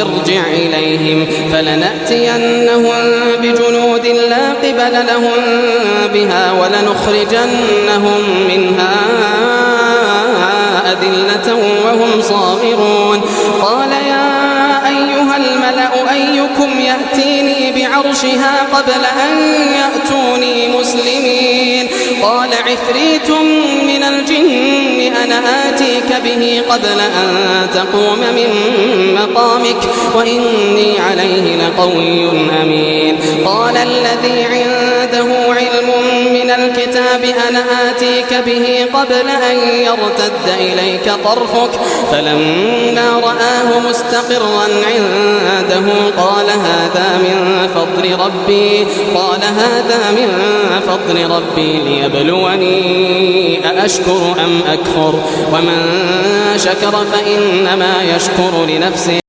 ارجع إليهم فلنأتينهم بجنود لا قبل لهم بها ولنخرجنهم منها أذلة وهم صاغرون. قال يا أيها الملأ أيكم يأتيني بعرشها قبل أن يأتوني مسلمين؟ قال عفريت من الجن أنا آتيك به قبل أن تقوم من مقامك وإني عليه لقوي أمين. قال الذي عنده علم من الكتاب أنا آتيك به قبل أن يرتد إليك طرفك فلما رآه مستقرا عنده قال هذا من فضل ربي ليبلوني أأشكر أم أكفر ومن شكر فإنما يشكر لنفسه